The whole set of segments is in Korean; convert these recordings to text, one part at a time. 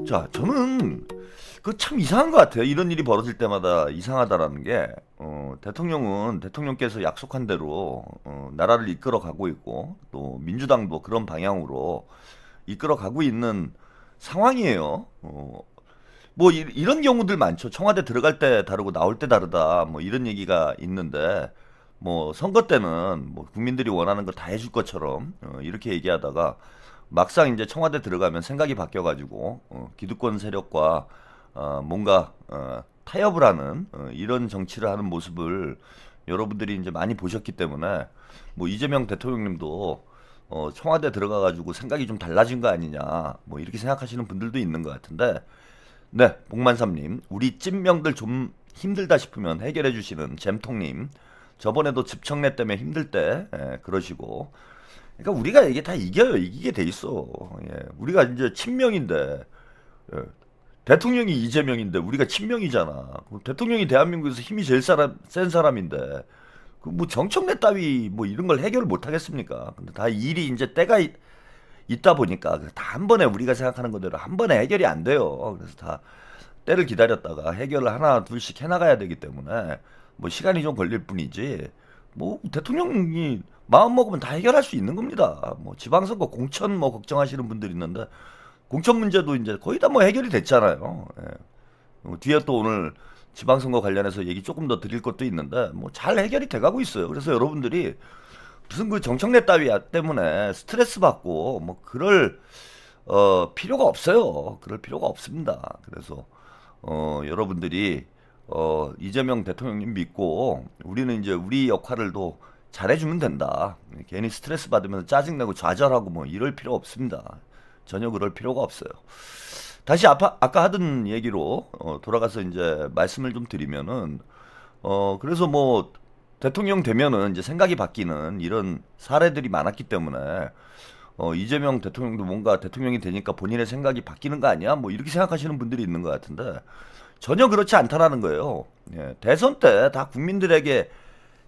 자, 저는 그 참 이상한 것 같아요. 이런 일이 벌어질 때마다 이상하다라는 게, 대통령은 대통령께서 약속한 대로 나라를 이끌어 가고 있고, 또 민주당도 그런 방향으로 이끌어 가고 있는 상황이에요. 뭐 이런 경우들 많죠. 청와대 들어갈 때 다르고 나올 때 다르다. 뭐 이런 얘기가 있는데, 뭐 선거 때는 뭐 국민들이 원하는 거 다 해줄 것처럼 이렇게 얘기하다가 막상 이제 청와대 들어가면 생각이 바뀌어가지고 기득권 세력과 뭔가 타협을 하는 이런 정치를 하는 모습을 여러분들이 이제 많이 보셨기 때문에 뭐 이재명 대통령님도 청와대 들어가가지고 생각이 좀 달라진 거 아니냐 뭐 이렇게 생각하시는 분들도 있는 것 같은데, 네, 복만삼님, 우리 찐명들 좀 힘들다 싶으면 해결해 주시는 잼통님, 저번에도 집청래 때문에 힘들 때 그러시고, 그러니까 우리가 이게 다 이겨요. 이기게 돼 있어. 예. 우리가 이제 친명인데, 예. 대통령이 이재명인데 우리가 친명이잖아. 대통령이 대한민국에서 힘이 제일 센 사람인데 그 뭐 정청래 따위 뭐 이런 걸 해결을 못 하겠습니까? 근데 다 일이 이제 때가 있다 보니까 다 한 번에 우리가 생각하는 거대로 한 번에 해결이 안 돼요. 그래서 다 때를 기다렸다가 해결을 하나 둘씩 해나가야 되기 때문에 뭐 시간이 좀 걸릴 뿐이지, 뭐 대통령이 마음 먹으면 다 해결할 수 있는 겁니다. 뭐 지방선거 공천 뭐 걱정하시는 분들이 있는데 공천 문제도 이제 거의 다 뭐 해결이 됐잖아요. 예. 뒤에 또 오늘 지방선거 관련해서 얘기 조금 더 드릴 것도 있는데 뭐 잘 해결이 돼가고 있어요. 그래서 여러분들이 무슨 그 정청래 따위 때문에 스트레스 받고 뭐 그럴 필요가 없어요. 그럴 필요가 없습니다. 그래서 여러분들이 이재명 대통령님 믿고 우리는 이제 우리 역할을 또 잘해주면 된다. 괜히 스트레스 받으면서 짜증내고 좌절하고 뭐 이럴 필요 없습니다. 전혀 그럴 필요가 없어요. 다시 아까 하던 얘기로 돌아가서 이제 말씀을 좀 드리면은 그래서 뭐 대통령 되면은 이제 생각이 바뀌는 이런 사례들이 많았기 때문에 이재명 대통령도 뭔가 대통령이 되니까 본인의 생각이 바뀌는 거 아니야? 뭐 이렇게 생각하시는 분들이 있는 것 같은데 전혀 그렇지 않다라는 거예요. 예, 대선 때 다 국민들에게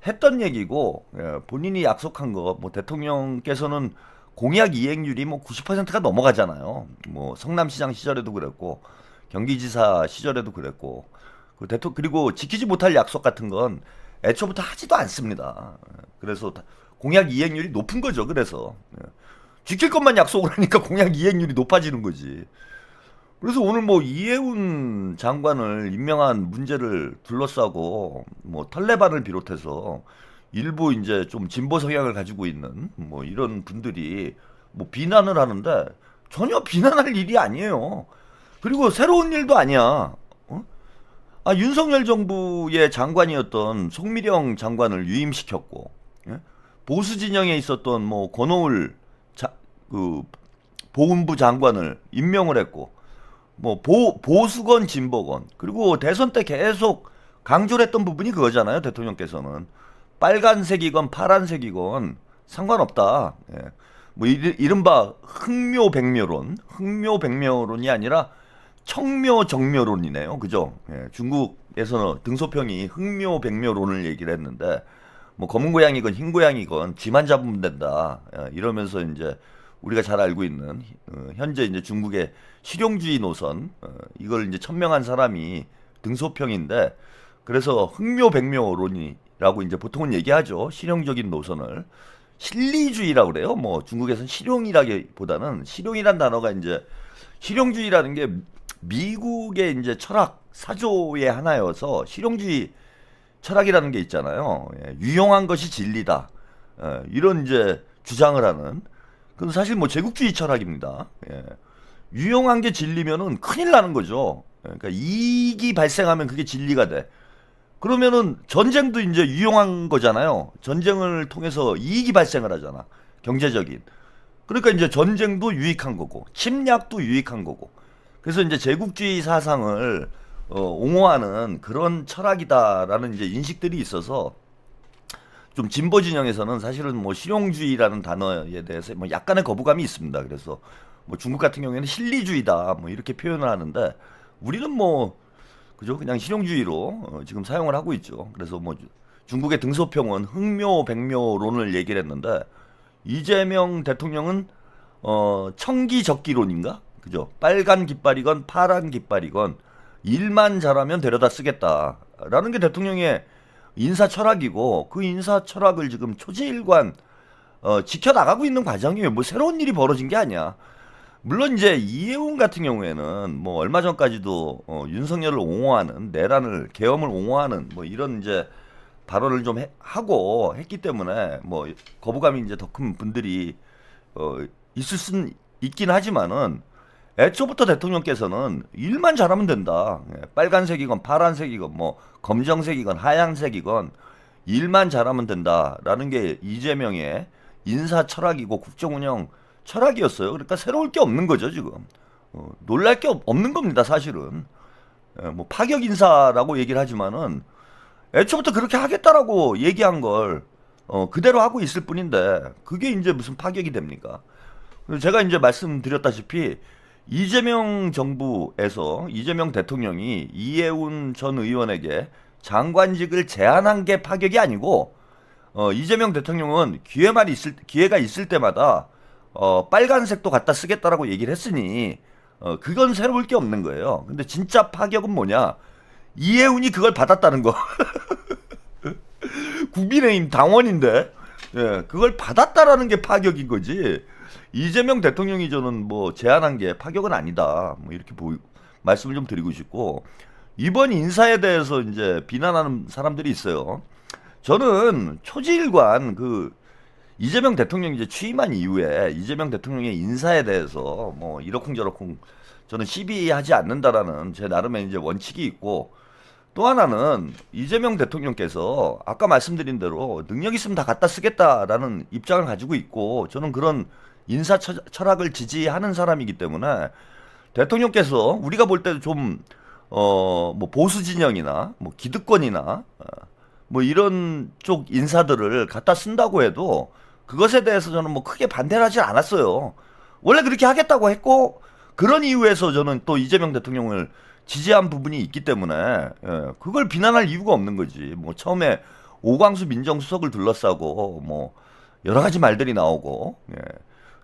했던 얘기고, 예, 본인이 약속한 거, 뭐 대통령께서는 공약 이행률이 뭐 90%가 넘어가잖아요. 뭐 성남시장 시절에도 그랬고 경기지사 시절에도 그랬고 그리고 지키지 못할 약속 같은 건 애초부터 하지도 않습니다. 그래서 공약 이행률이 높은 거죠. 그래서 지킬 것만 약속을 하니까 공약 이행률이 높아지는 거지. 그래서 오늘 뭐 이해운 장관을 임명한 문제를 둘러싸고 뭐 털레반을 비롯해서 일부 이제 좀 진보 성향을 가지고 있는 뭐 이런 분들이 뭐 비난을 하는데 전혀 비난할 일이 아니에요. 그리고 새로운 일도 아니야. 윤석열 정부의 장관이었던 송미령 장관을 유임시켰고, 예? 보수 진영에 있었던 뭐 권오을 그 보훈부 장관을 임명을 했고, 뭐 보수건 진보건, 그리고 대선 때 계속 강조를 했던 부분이 그거잖아요. 대통령께서는 빨간색이건 파란색이건 상관없다. 예. 뭐 이른바 흥묘백묘론이 아니라 청묘정묘론이네요. 그죠? 예. 중국에서는 등소평이 흥묘백묘론을 얘기를 했는데 뭐 검은 고양이건 흰 고양이건 쥐만 잡으면 된다. 예. 이러면서 이제 우리가 잘 알고 있는 현재 이제 중국의 실용주의 노선, 이걸 이제 천명한 사람이 등소평인데, 그래서 흥묘백묘론이라고 이제 보통은 얘기하죠. 실용적인 노선을 실리주의라고 그래요. 뭐 중국에서는 실용이라기보다는, 실용이란 단어가 이제, 실용주의라는 게 미국의 이제 철학 사조의 하나여서 실용주의 철학이라는 게 있잖아요. 예, 유용한 것이 진리다. 이런 이제 주장을 하는. 그건 사실 뭐 제국주의 철학입니다. 예. 유용한 게 진리면은 큰일 나는 거죠. 그러니까 이익이 발생하면 그게 진리가 돼. 그러면은 전쟁도 이제 유용한 거잖아요. 전쟁을 통해서 이익이 발생을 하잖아. 경제적인. 그러니까 이제 전쟁도 유익한 거고, 침략도 유익한 거고. 그래서 이제 제국주의 사상을 옹호하는 그런 철학이다라는 이제 인식들이 있어서 좀 진보 진영에서는 사실은 뭐 실용주의라는 단어에 대해서 뭐 약간의 거부감이 있습니다. 그래서 뭐 중국 같은 경우에는 실리주의다 뭐 이렇게 표현을 하는데 우리는 뭐 그죠? 그냥 실용주의로 지금 사용을 하고 있죠. 그래서 뭐 중국의 등소평은 흥묘백묘론을 얘기를 했는데 이재명 대통령은 청기적기론인가? 그죠? 빨간 깃발이건 파란 깃발이건 일만 잘하면 데려다 쓰겠다라는 게 대통령의 인사 철학이고, 그 인사 철학을 지금 초지일관 지켜나가고 있는 과정이에요. 뭐 새로운 일이 벌어진 게 아니야. 물론 이제 이해운 같은 경우에는 뭐 얼마 전까지도 윤석열을 옹호하는, 내란을, 계엄을 옹호하는 뭐 이런 이제 발언을 좀 하고 했기 때문에 뭐 거부감이 이제 더 큰 분들이 있을 수는 있긴 하지만은, 애초부터 대통령께서는 일만 잘하면 된다. 예, 빨간색이건 파란색이건 뭐 검정색이건 하얀색이건 일만 잘하면 된다라는 게 이재명의 인사 철학이고 국정운영 철학이었어요. 그러니까 새로울 게 없는 거죠, 지금. 놀랄 게 없는 겁니다, 사실은. 예, 뭐 파격 인사라고 얘기를 하지만은 애초부터 그렇게 하겠다라고 얘기한 걸 그대로 하고 있을 뿐인데, 그게 이제 무슨 파격이 됩니까? 제가 이제 말씀드렸다시피 이재명 정부에서 이재명 대통령이 이해운 전 의원에게 장관직을 제안한 게 파격이 아니고, 이재명 대통령은 기회가 있을 때마다 빨간색도 갖다 쓰겠다라고 얘기를 했으니 그건 새로울 게 없는 거예요. 근데 진짜 파격은 뭐냐? 이해운이 그걸 받았다는 거. 국민의힘 당원인데, 예, 그걸 받았다라는 게 파격인 거지. 이재명 대통령이 저는 뭐 제안한 게 파격은 아니다. 뭐 이렇게 말씀을 좀 드리고 싶고, 이번 인사에 대해서 이제 비난하는 사람들이 있어요. 저는 초지일관 이재명 대통령이 이제 취임한 이후에 이재명 대통령의 인사에 대해서 뭐 이러쿵저러쿵 저는 시비하지 않는다라는 제 나름의 이제 원칙이 있고, 또 하나는 이재명 대통령께서 아까 말씀드린 대로 능력 있으면 다 갖다 쓰겠다라는 입장을 가지고 있고, 저는 그런 인사 철학을 지지하는 사람이기 때문에 대통령께서 우리가 볼 때도 좀 뭐 보수 진영이나 뭐 기득권이나 뭐 이런 쪽 인사들을 갖다 쓴다고 해도 그것에 대해서 저는 뭐 크게 반대를 하지 않았어요. 원래 그렇게 하겠다고 했고, 그런 이유에서 저는 또 이재명 대통령을 지지한 부분이 있기 때문에, 예, 그걸 비난할 이유가 없는 거지. 뭐 처음에 오광수 민정수석을 둘러싸고 뭐 여러 가지 말들이 나오고, 예,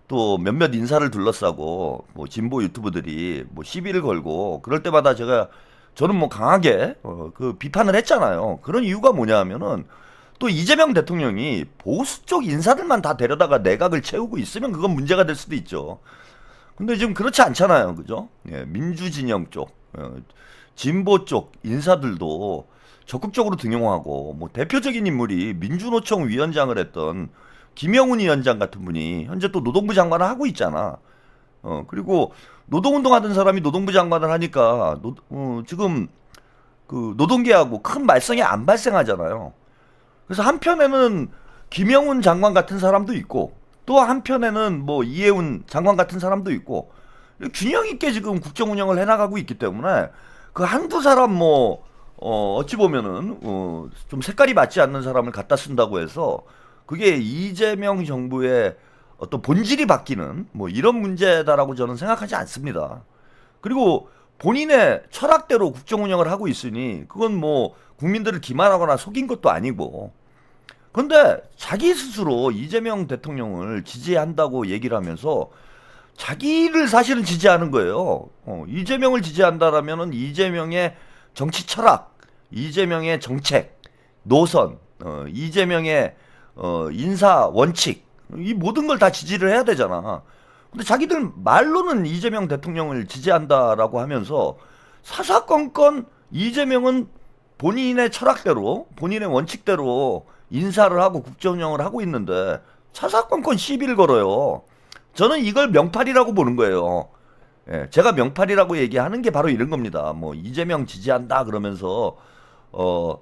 또 몇몇 인사를 둘러싸고 뭐 진보 유튜브들이 뭐 시비를 걸고 그럴 때마다 저는 뭐 강하게 그 비판을 했잖아요. 그런 이유가 뭐냐 하면은, 또 이재명 대통령이 보수 쪽 인사들만 다 데려다가 내각을 채우고 있으면 그건 문제가 될 수도 있죠. 근데 지금 그렇지 않잖아요. 그죠? 예, 민주진영 쪽, 진보 쪽 인사들도 적극적으로 등용하고, 뭐 대표적인 인물이 민주노총 위원장을 했던 김영훈 위원장 같은 분이 현재 또 노동부 장관을 하고 있잖아. 그리고 노동운동 하던 사람이 노동부 장관을 하니까 지금 그 노동계하고 큰 말썽이 안 발생하잖아요. 그래서 한편에는 김영훈 장관 같은 사람도 있고, 또 한편에는 뭐 이해운 장관 같은 사람도 있고, 균형 있게 지금 국정 운영을 해나가고 있기 때문에 그 한두 사람 뭐 어찌 보면은 좀 색깔이 맞지 않는 사람을 갖다 쓴다고 해서 그게 이재명 정부의 어떤 본질이 바뀌는 뭐 이런 문제다라고 저는 생각하지 않습니다. 그리고 본인의 철학대로 국정 운영을 하고 있으니 그건 뭐 국민들을 기만하거나 속인 것도 아니고, 근데 자기 스스로 이재명 대통령을 지지한다고 얘기를 하면서 자기를 사실은 지지하는 거예요. 이재명을 지지한다라면은 이재명의 정치 철학, 이재명의 정책, 노선, 이재명의 인사 원칙, 이 모든 걸 다 지지를 해야 되잖아. 근데 자기들 말로는 이재명 대통령을 지지한다라고 하면서 사사건건 이재명은 본인의 철학대로, 본인의 원칙대로 인사를 하고 국정운영을 하고 있는데 사사건건 시비를 걸어요. 저는 이걸 명팔이라고 보는 거예요. 예, 제가 명팔이라고 얘기하는 게 바로 이런 겁니다. 뭐 이재명 지지한다 그러면서 뭐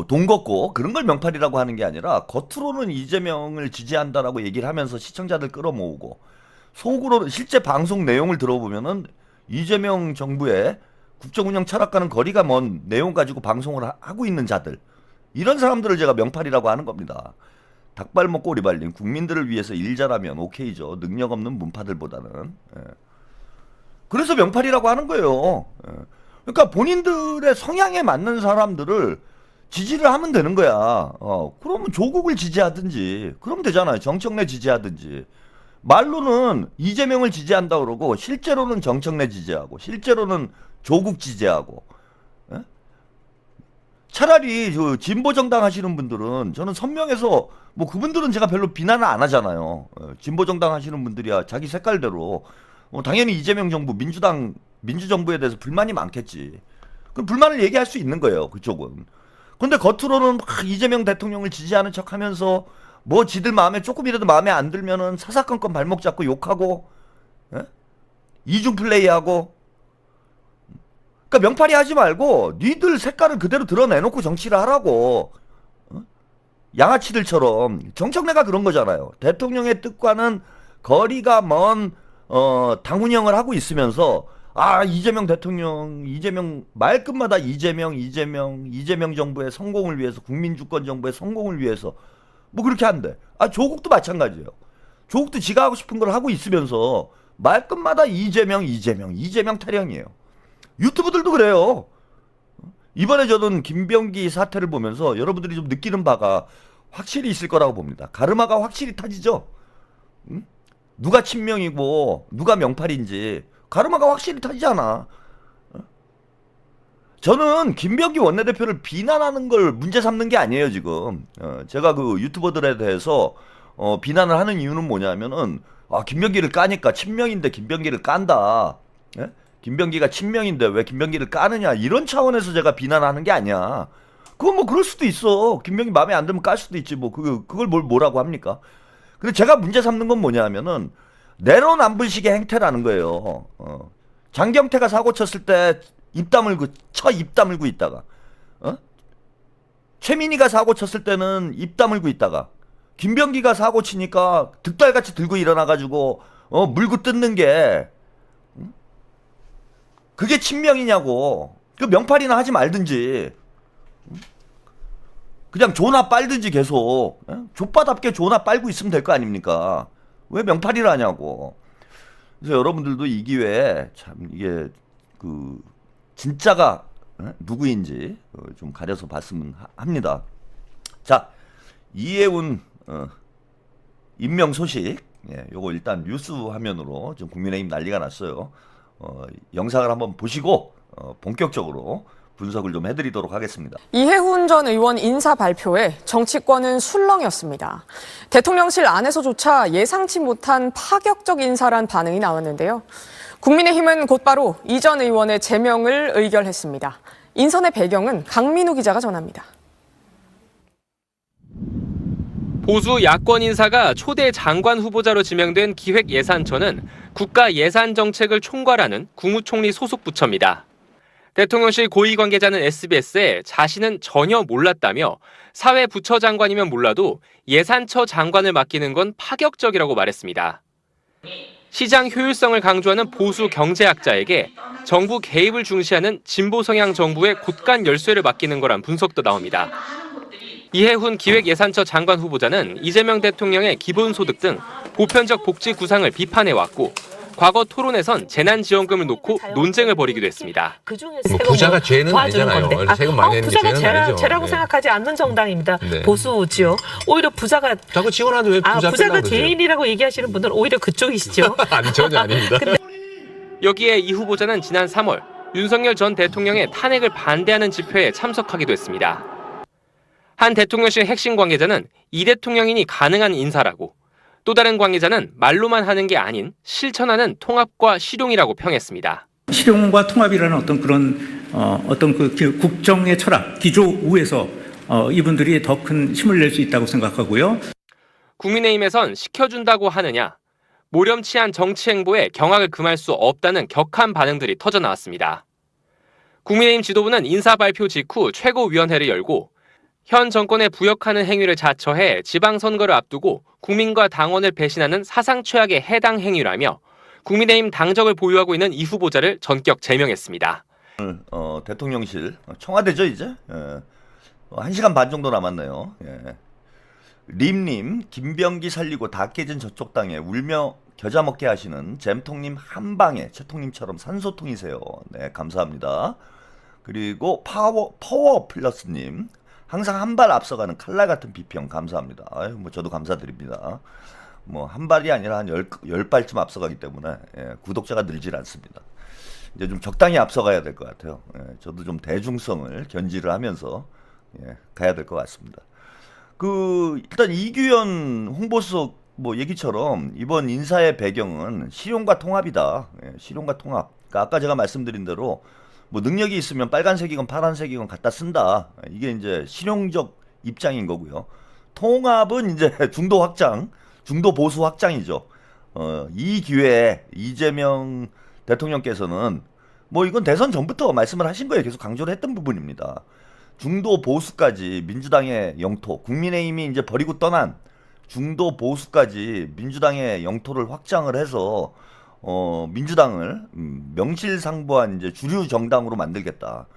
돈 걷고 그런 걸 명팔이라고 하는 게 아니라, 겉으로는 이재명을 지지한다라고 얘기를 하면서 시청자들 끌어모으고, 속으로 실제 방송 내용을 들어보면은 이재명 정부의 국정운영 철학과는 거리가 먼 내용 가지고 방송을 하고 있는 자들, 이런 사람들을 제가 명팔이라고 하는 겁니다. 닭발 먹고 오리 발린 국민들을 위해서 일 잘하면 오케이죠. 능력 없는 문파들보다는. 예. 그래서 명팔이라고 하는 거예요. 예. 그러니까 본인들의 성향에 맞는 사람들을 지지를 하면 되는 거야. 그러면 조국을 지지하든지 그러면 되잖아요. 정청래 지지하든지 말로는 이재명을 지지한다 그러고 실제로는 정청래 지지하고 실제로는 조국 지지하고. 예? 차라리 저 진보 정당 하시는 분들은 저는 선명해서 뭐 그분들은 제가 별로 비난을 안 하잖아요. 진보 정당 하시는 분들이야 자기 색깔대로 당연히 이재명 정부 민주정부에 대해서 불만이 많겠지. 그럼 불만을 얘기할 수 있는 거예요 그쪽은. 근데 겉으로는 막 이재명 대통령을 지지하는 척하면서 뭐 지들 마음에 조금이라도 마음에 안 들면은 사사건건 발목 잡고 욕하고, 예? 이중 플레이하고. 그러니까 명팔이 하지 말고 니들 색깔을 그대로 드러내놓고 정치를 하라고. 어? 양아치들처럼. 정청래가 그런 거잖아요. 대통령의 뜻과는 거리가 먼 당 운영을 하고 있으면서 이재명 대통령, 이재명 말끝마다 이재명 정부의 성공을 위해서, 국민 주권 정부의 성공을 위해서 뭐 그렇게 한대. 조국도 마찬가지예요. 조국도 지가 하고 싶은 걸 하고 있으면서 말끝마다 이재명 타령이에요. 유튜브들도 그래요. 이번에 저는 김병기 사태를 보면서 여러분들이 좀 느끼는 바가 확실히 있을 거라고 봅니다. 가르마가 확실히 타지죠. 응? 누가 친명이고 누가 명팔인지 가르마가 확실히 타지잖아. 저는 김병기 원내대표를 비난하는 걸 문제 삼는 게 아니에요 지금. 제가 그 유튜버들에 대해서 비난을 하는 이유는 뭐냐면은 김병기를 까니까 친명인데 김병기를 깐다. 예? 김병기가 친명인데 왜 김병기를 까느냐 이런 차원에서 제가 비난하는 게 아니야. 그건 뭐 그럴 수도 있어. 김병기 마음에 안 들면 깔 수도 있지. 뭐 그걸 뭐라고 합니까? 근데 제가 문제 삼는 건 뭐냐면은 내로남불식의 행태라는 거예요. 장경태가 사고 쳤을 때 입 다물고 있다가, 최민희가 사고 쳤을 때는 입 다물고 있다가, 김병기가 사고 치니까 득달같이 들고 일어나가지고 물고 뜯는 게 그게 친명이냐고. 그 명팔이나 하지 말든지 그냥 조나 빨든지 계속 족바답게 조나 빨고 있으면 될 거 아닙니까? 왜 명팔이를 하냐고. 그래서 여러분들도 이 기회에 참 이게 그 진짜가 누구인지 좀 가려서 봤으면 합니다. 자, 이해운 임명 소식, 요거 일단 뉴스 화면으로 좀 국민의힘 난리가 났어요. 영상을 한번 보시고 본격적으로 분석을 좀 해드리도록 하겠습니다. 이해훈 전 의원 인사 발표에 정치권은 술렁이었습니다. 대통령실 안에서조차 예상치 못한 파격적 인사란 반응이 나왔는데요. 국민의힘은 곧바로 이 전 의원의 제명을 의결했습니다. 인선의 배경은 강민우 기자가 전합니다. 보수 야권 인사가 초대 장관 후보자로 지명된 기획예산처는 국가예산정책을 총괄하는 국무총리 소속 부처입니다. 대통령실 고위 관계자는 SBS에 자신은 전혀 몰랐다며 사회부처 장관이면 몰라도 예산처 장관을 맡기는 건 파격적이라고 말했습니다. 시장 효율성을 강조하는 보수 경제학자에게 정부 개입을 중시하는 진보 성향 정부의 곳간 열쇠를 맡기는 거란 분석도 나옵니다. 이해훈 기획예산처 장관 후보자는 이재명 대통령의 기본소득 등 보편적 복지 구상을 비판해왔고 과거 토론에선 재난지원금을 놓고 논쟁을 벌이기도 했습니다. 뭐 부자가 죄는 아니잖아요. 세금 많이 내는 게 부자가 죄는 아니죠. 죄라고 생각하지 않는 정당입니다. 네. 보수지요. 오히려 부자가 자꾸 지원하는데 왜 부자가 죄인이라고 얘기하시는 분들은 오히려 그쪽이시죠. 아니 전혀 아닙니다. 여기에 이 후보자는 지난 3월 윤석열 전 대통령의 탄핵을 반대하는 집회에 참석하기도 했습니다. 한 대통령실 핵심 관계자는 이 대통령인이 가능한 인사라고, 또 다른 관계자는 말로만 하는 게 아닌 실천하는 통합과 실용이라고 평했습니다. 실용과 통합이라는 어떤 그런 그 국정의 철학, 기조 우에서 이분들이 더 큰 힘을 낼 수 있다고 생각하고요. 국민의힘에선 시켜준다고 하느냐, 모렴치한 정치 행보에 경악을 금할 수 없다는 격한 반응들이 터져나왔습니다. 국민의힘 지도부는 인사 발표 직후 최고위원회를 열고 현 정권에 부역하는 행위를 자처해 지방선거를 앞두고 국민과 당원을 배신하는 사상 최악의 해당 행위라며 국민의힘 당적을 보유하고 있는 이 후보자를 전격 제명했습니다. 대통령실 청와대죠 이제. 1시간 반 정도 남았네요. 림님, 김병기 살리고 다 깨진 저쪽 땅에 울며 겨자 먹게 하시는 잼통님 한 방에 채통님처럼 산소통이세요. 네, 감사합니다. 그리고 파워 플러스님, 항상 한 발 앞서가는 칼날 같은 비평 감사합니다. 아유, 뭐 저도 감사드립니다. 뭐 한 발이 아니라 한 열 발쯤 앞서가기 때문에 구독자가 늘질 않습니다. 이제 좀 적당히 앞서가야 될 것 같아요. 저도 좀 대중성을 견지를 하면서 가야 될 것 같습니다. 일단 이규현 홍보수석 뭐 얘기처럼 이번 인사의 배경은 실용과 통합이다. 실용과 통합. 그러니까 아까 제가 말씀드린 대로 뭐 능력이 있으면 빨간색이건 파란색이건 갖다 쓴다. 이게 이제 실용적 입장인 거고요. 통합은 이제 중도 확장, 중도 보수 확장이죠. 이 기회에 이재명 대통령께서는 뭐 이건 대선 전부터 말씀을 하신 거예요. 계속 강조를 했던 부분입니다. 중도 보수까지 민주당의 영토, 국민의힘이 이제 버리고 떠난 중도 보수까지 민주당의 영토를 확장을 해서 민주당을 명실상부한 이제 주류 정당으로 만들겠다.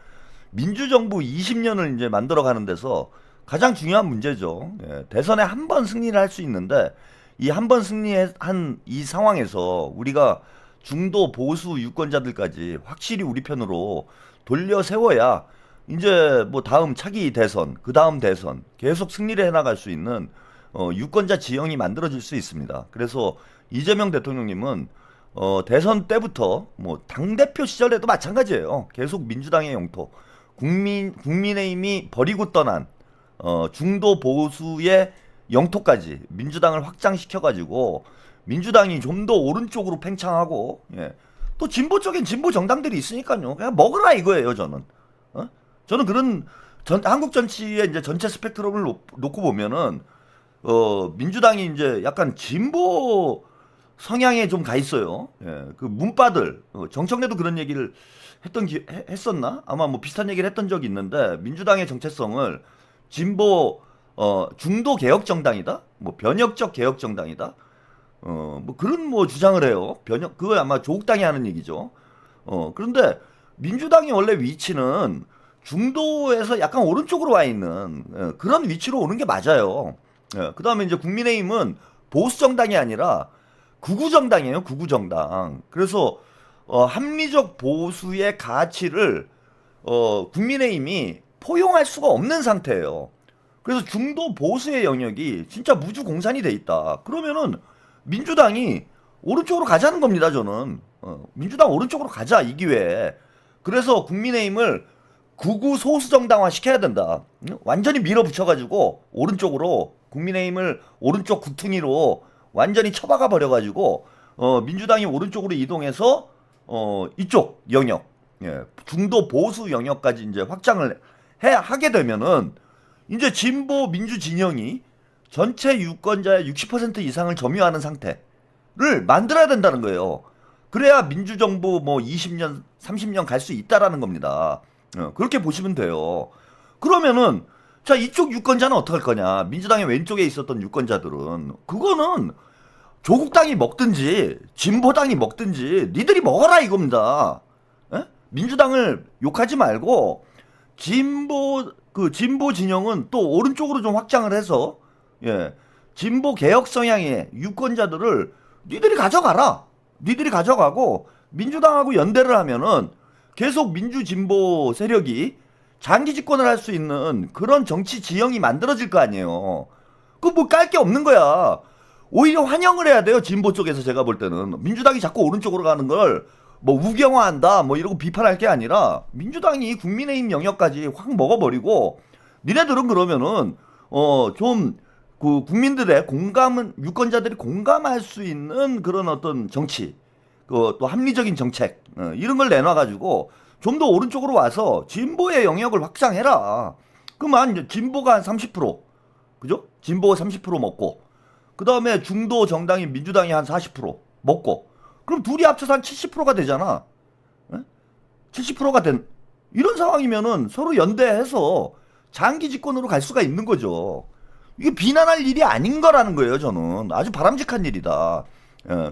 민주정부 20년을 이제 만들어가는 데서 가장 중요한 문제죠. 대선에 한 번 승리를 할 수 있는데 이 한 번 승리한 이 상황에서 우리가 중도 보수 유권자들까지 확실히 우리 편으로 돌려 세워야 이제 뭐 다음 차기 대선, 그 다음 대선 계속 승리를 해나갈 수 있는 유권자 지형이 만들어질 수 있습니다. 그래서 이재명 대통령님은 대선 때부터 뭐 당대표 시절에도 마찬가지예요. 계속 민주당의 영토, 국민의힘이 버리고 떠난 중도 보수의 영토까지 민주당을 확장시켜가지고 민주당이 좀 더 오른쪽으로 팽창하고 또 진보 쪽엔 진보 정당들이 있으니까요. 그냥 먹으라 이거예요, 저는. 저는 그런 한국 정치의 이제 전체 스펙트럼을 놓고 보면은 민주당이 이제 약간 진보 성향에 좀 가 있어요. 그 문바들 정청래도 그런 얘기를 했었나? 아마 뭐 비슷한 얘기를 했던 적이 있는데 민주당의 정체성을 진보 중도 개혁 정당이다, 뭐 변혁적 개혁 정당이다, 뭐 그런 뭐 주장을 해요. 그거 아마 조국당이 하는 얘기죠. 그런데 민주당이 원래 위치는 중도에서 약간 오른쪽으로 와 있는 그런 위치로 오는 게 맞아요. 그 다음에 이제 국민의힘은 보수 정당이 아니라 극우 정당이에요. 극우 정당. 그래서 합리적 보수의 가치를 국민의힘이 포용할 수가 없는 상태예요. 그래서 중도 보수의 영역이 진짜 무주공산이 돼 있다. 그러면은 민주당이 오른쪽으로 가자는 겁니다. 저는 민주당 오른쪽으로 가자, 이 기회에. 그래서 국민의힘을 극우 소수 정당화 시켜야 된다. 완전히 밀어붙여가지고 오른쪽으로 국민의힘을 오른쪽 구퉁이로 완전히 처박아 버려가지고 민주당이 오른쪽으로 이동해서 이쪽 영역, 중도 보수 영역까지 이제 확장을 하게 되면은 이제 진보 민주 진영이 전체 유권자의 60% 이상을 점유하는 상태를 만들어야 된다는 거예요. 그래야 민주정부 뭐 20년, 30년 갈 수 있다라는 겁니다. 그렇게 보시면 돼요. 그러면은 자, 이쪽 유권자는 어떡할 거냐? 민주당의 왼쪽에 있었던 유권자들은 그거는 조국당이 먹든지 진보당이 먹든지 니들이 먹어라 이겁니다. 민주당을 욕하지 말고 진보 진영은 또 오른쪽으로 좀 확장을 해서 진보 개혁 성향의 유권자들을 니들이 가져가라. 니들이 가져가고 민주당하고 연대를 하면은 계속 민주 진보 세력이 장기 집권을 할 수 있는 그런 정치 지형이 만들어질 거 아니에요. 그 뭐 깔 게 없는 거야. 오히려 환영을 해야 돼요. 진보 쪽에서 제가 볼 때는 민주당이 자꾸 오른쪽으로 가는 걸 뭐 우경화한다 뭐 이러고 비판할 게 아니라 민주당이 국민의힘 영역까지 확 먹어버리고 니네들은 그러면은 좀 그 국민들의 공감은 유권자들이 공감할 수 있는 그런 어떤 정치, 또 합리적인 정책 이런 걸 내놔가지고 좀 더 오른쪽으로 와서 진보의 영역을 확장해라. 그만 이제 진보가 한 30%, 그죠? 진보가 30% 먹고 그 다음에 중도 정당인 민주당이 한 40% 먹고 그럼 둘이 합쳐서 한 70%가 되잖아. 70%가 된 이런 상황이면은 서로 연대해서 장기 집권으로 갈 수가 있는 거죠. 이게 비난할 일이 아닌 거라는 거예요. 저는 아주 바람직한 일이다.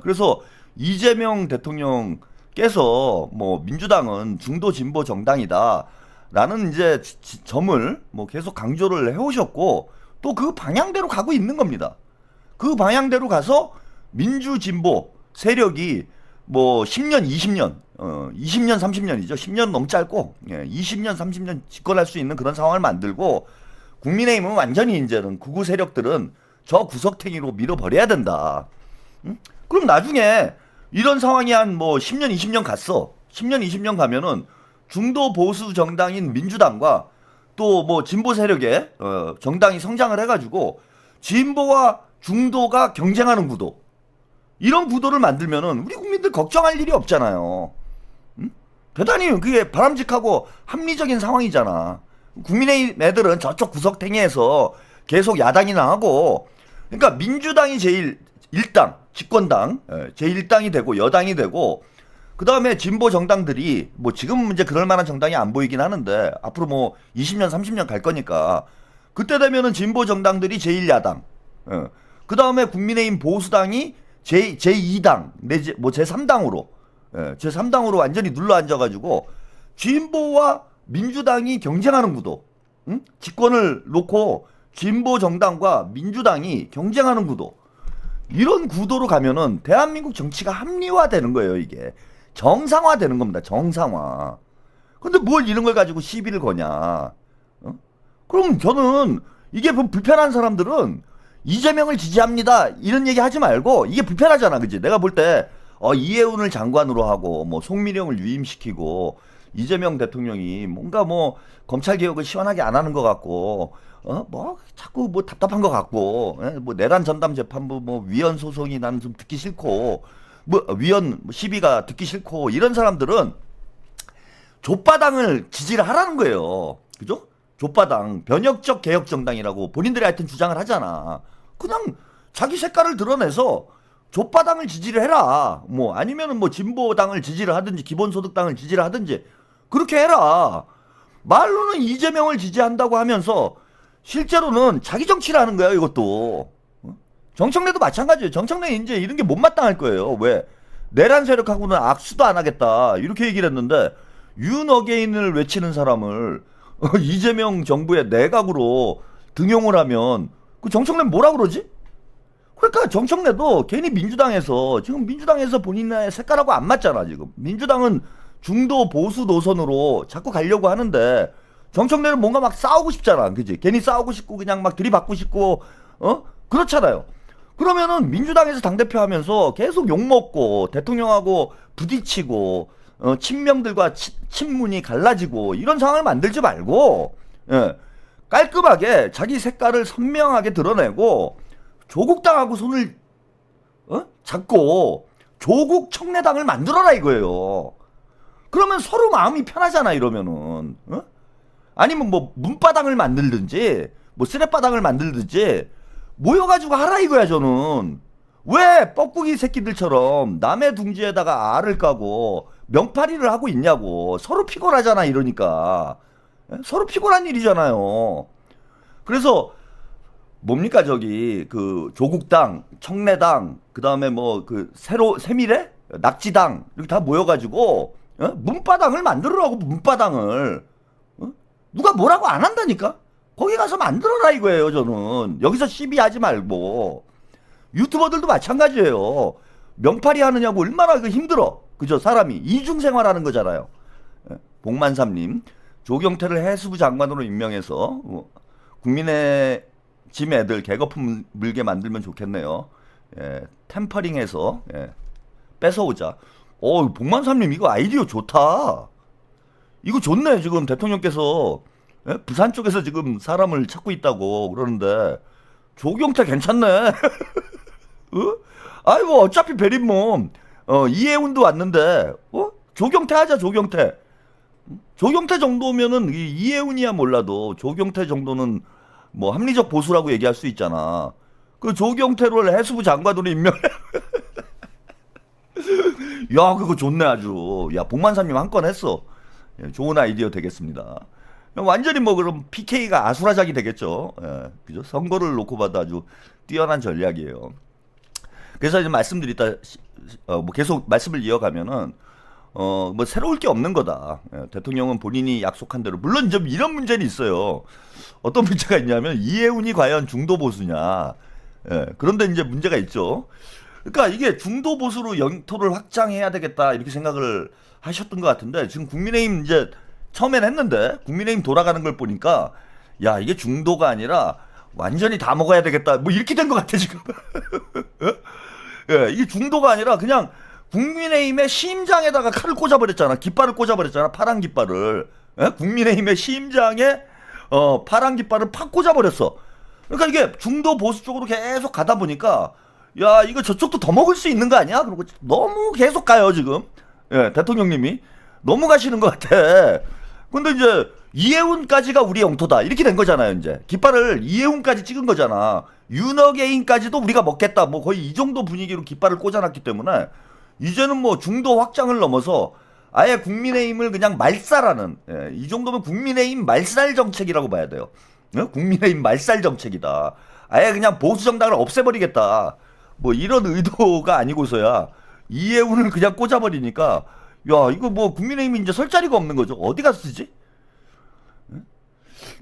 그래서 이재명 대통령께서 뭐 민주당은 중도 진보 정당이다라는 이제 점을 뭐 계속 강조를 해오셨고 또 그 방향대로 가고 있는 겁니다. 그 방향대로 가서 민주 진보 세력이 뭐 10년, 20년, 20년, 30년이죠. 10년 너무 짧고 20년, 30년 집권할 수 있는 그런 상황을 만들고 국민의힘은 완전히 이제는 극우 세력들은 저 구석탱이로 밀어버려야 된다. 응? 그럼 나중에 이런 상황이 한 뭐 10년, 20년 갔어. 10년, 20년 가면은 중도 보수 정당인 민주당과 또 뭐 진보 세력의 정당이 성장을 해가지고 진보와 중도가 경쟁하는 구도. 이런 구도를 만들면은 우리 국민들 걱정할 일이 없잖아요. 응? 대단히 그게 바람직하고 합리적인 상황이잖아. 국민의힘 애들은 저쪽 구석탱이에서 계속 야당이나 하고, 그러니까 민주당이 제일 1당, 집권당, 제1당이 되고 여당이 되고, 그 다음에 진보 정당들이 뭐 지금 이제 그럴 만한 정당이 안 보이긴 하는데 앞으로 뭐 20년, 30년 갈 거니까 그때 되면은 진보 정당들이 제1야당, 그 다음에 국민의힘 보수당이 제2당 내지 뭐 제3당으로 제3당으로 완전히 눌러 앉아가지고 진보와 민주당이 경쟁하는 구도, 응? 집권을 놓고 진보 정당과 민주당이 경쟁하는 구도, 이런 구도로 가면은 대한민국 정치가 합리화되는 거예요. 이게 정상화되는 겁니다. 정상화. 근데 뭘 이런 걸 가지고 시비를 거냐? 그럼 저는 이게 불편한 사람들은 이재명을 지지합니다 이런 얘기 하지 말고, 이게 불편하잖아, 그지? 내가 볼 때 이해운을 장관으로 하고 뭐 송민영을 유임시키고 이재명 대통령이 뭔가 뭐 검찰 개혁을 시원하게 안 하는 것 같고 뭐 자꾸 뭐 답답한 것 같고, 뭐 내란 전담 재판부 뭐 위헌 소송이 나는 좀 듣기 싫고 뭐 위헌 시비가 듣기 싫고, 이런 사람들은 족바당을 지지를 하라는 거예요. 그죠? 족바당, 변혁적 개혁 정당이라고 본인들이 하여튼 주장을 하잖아. 그냥 자기 색깔을 드러내서 족바당을 지지를 해라. 뭐 아니면은 뭐 진보당을 지지를 하든지 기본소득당을 지지를 하든지 그렇게 해라. 말로는 이재명을 지지한다고 하면서 실제로는 자기 정치를 하는 거야, 이것도. 정청래도 마찬가지예요. 정청래 이제 이런 게 못마땅할 거예요. 왜? 내란 세력하고는 악수도 안 하겠다, 이렇게 얘기를 했는데 윤 어게인을 외치는 사람을 이재명 정부의 내각으로 등용을 하면 그 정청래는 뭐라 그러지? 그러니까 정청래도 괜히 민주당에서 지금 민주당에서 본인의 색깔하고 안 맞잖아. 지금 민주당은 중도 보수 노선으로 자꾸 가려고 하는데 정청래는 뭔가 막 싸우고 싶잖아, 그지? 괜히 싸우고 싶고 그냥 막 들이받고 싶고 그렇잖아요. 그러면은 민주당에서 당대표 하면서 계속 욕먹고 대통령하고 부딪히고 친명들과 친문이 갈라지고 이런 상황을 만들지 말고, 깔끔하게 자기 색깔을 선명하게 드러내고 조국당하고 손을 잡고 조국 청래당을 만들어라 이거예요. 그러면 서로 마음이 편하잖아. 이러면은 아니면 뭐 문바당을 만들든지 뭐 쓰레바당을 만들든지 모여가지고 하라 이거야. 저는 왜 뻐꾸기 새끼들처럼 남의 둥지에다가 알을 까고 명파리를 하고 있냐고. 서로 피곤하잖아. 이러니까 서로 피곤한 일이잖아요. 그래서 뭡니까 저기 그 조국당, 청래당, 그 다음에 뭐 그 세미래, 낙지당 이렇게 다 모여가지고 문바당을 만들으라고. 문바당을 누가 뭐라고 안 한다니까. 거기 가서 만들어라 이거예요. 저는 여기서 시비하지 말고. 유튜버들도 마찬가지예요. 명팔이 하느냐고 얼마나 힘들어, 그죠? 사람이 이중생활하는 거잖아요. 복만삼님, 조경태를 해수부 장관으로 임명해서 국민의힘 애들 개거품 물게 만들면 좋겠네요. 템퍼링해서 뺏어오자. 복만삼님 이거 아이디어 좋다. 이거 좋네. 지금 대통령께서 부산 쪽에서 지금 사람을 찾고 있다고 그러는데 조경태 괜찮네. 아이 뭐 어차피 베린몸 이해운도 왔는데 조경태 하자. 조경태 정도면은 이해운이야 몰라도 조경태 정도는 뭐 합리적 보수라고 얘기할 수 있잖아. 그 조경태를 해수부 장관으로 임명해. 야 그거 좋네 아주. 야 복만사님 한 건 했어. 좋은 아이디어 되겠습니다. 완전히 뭐 그럼 PK가 아수라장이 되겠죠. 그죠? 선거를 놓고 봐도 아주 뛰어난 전략이에요. 그래서 이제 말씀드리다 뭐 계속 말씀을 이어가면은 뭐 새로울 게 없는 거다. 대통령은 본인이 약속한 대로, 물론 좀 이런 문제는 있어요. 어떤 문제가 있냐면 이해운이 과연 중도 보수냐. 그런데 이제 문제가 있죠. 그러니까 이게 중도 보수로 영토를 확장해야 되겠다 이렇게 생각을 하셨던 것 같은데 지금 국민의힘 이제 처음엔 했는데 국민의힘 돌아가는 걸 보니까 야 이게 중도가 아니라 완전히 다 먹어야 되겠다. 뭐 이렇게 된 것 같아 지금. 예, 이게 중도가 아니라 그냥 국민의힘의 심장에다가 칼을 꽂아버렸잖아. 깃발을 꽂아버렸잖아. 파란 깃발을. 예? 국민의힘의 심장에 파란 깃발을 팍 꽂아버렸어. 그러니까 이게 중도 보수 쪽으로 계속 가다 보니까 야 이거 저쪽도 더 먹을 수 있는 거 아니야? 그리고 너무 계속 가요 지금. 예, 대통령님이 너무 가시는 것 같아. 근데 이제 이해운까지가 우리 영토다 이렇게 된 거잖아요. 이제 깃발을 이해운까지 찍은 거잖아. 윤어게인까지도 우리가 먹겠다. 뭐 거의 이 정도 분위기로 깃발을 꽂아놨기 때문에 이제는 뭐 중도 확장을 넘어서 아예 국민의힘을 그냥 말살하는, 예, 이 정도면 국민의힘 말살 정책이라고 봐야 돼요. 예? 국민의힘 말살 정책이다. 아예 그냥 보수 정당을 없애버리겠다. 뭐 이런 의도가 아니고서야 이해운을 그냥 꽂아버리니까 야 이거 뭐 국민의힘이 이제 설 자리가 없는 거죠. 어디 가서 쓰지?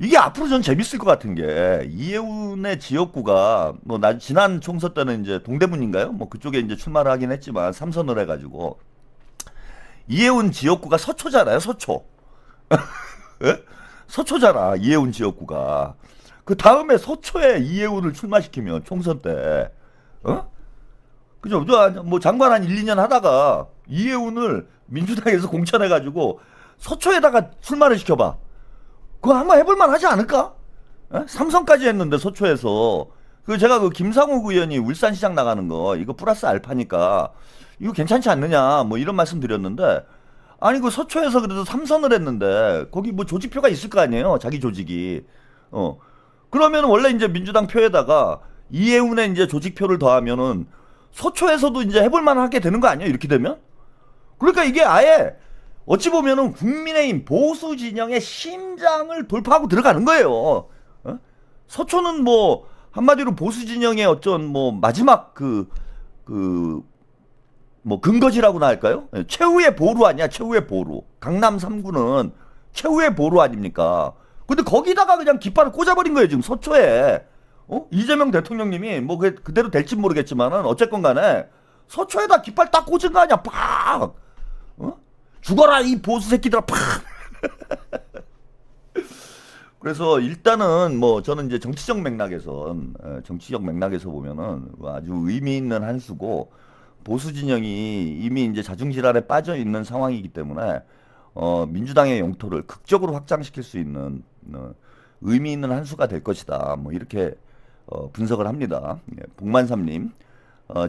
이게 앞으로 전 재밌을 것 같은 게 이해운의 지역구가 뭐 지난 총선 때는 이제 동대문인가요? 뭐 그쪽에 이제 출마를 하긴 했지만 삼선을 해가지고 이해운 지역구가 서초잖아요. 서초. 예? 서초잖아. 이해운 지역구가. 그 다음에 서초에 이해운을 출마시키면 총선 때 그죠? 뭐 장관 한 1, 2년 하다가 이해운을 민주당에서 공천해가지고 서초에다가 출마를 시켜봐. 그거 한번 해볼만 하지 않을까? 에? 삼성까지 했는데 서초에서 그 제가 그 김상욱 의원이 울산시장 나가는 거 이거 플러스 알파니까 이거 괜찮지 않느냐 뭐 이런 말씀 드렸는데 아니 그 서초에서 그래도 삼선을 했는데 거기 뭐 조직표가 있을 거 아니에요 자기 조직이 그러면 원래 이제 민주당 표에다가 이해운의 이제 조직표를 더하면은 서초에서도 이제 해볼만 하게 되는 거 아니에요 이렇게 되면 그러니까 이게 아예 어찌 보면은 국민의힘 보수 진영의 심장을 돌파하고 들어가는 거예요. 서초는 뭐 한마디로 보수 진영의 어쩐 뭐 마지막 뭐 근거지라고나 할까요? 최후의 보루 아니야 최후의 보루. 강남 3구는 최후의 보루 아닙니까? 근데 거기다가 그냥 깃발을 꽂아버린 거예요 지금 서초에. 이재명 대통령님이 뭐 그대로 될진 모르겠지만은 어쨌건 간에 서초에다 깃발 딱 꽂은 거 아니야 팍. 죽어라 이 보수 새끼들아 팍. 그래서 일단은 뭐 저는 이제 정치적 맥락에서 보면은 아주 의미 있는 한 수고 보수 진영이 이미 이제 자중질환에 빠져 있는 상황이기 때문에 민주당의 영토를 극적으로 확장시킬 수 있는 의미 있는 한 수가 될 것이다. 뭐 이렇게 분석을 합니다. 복만삼님,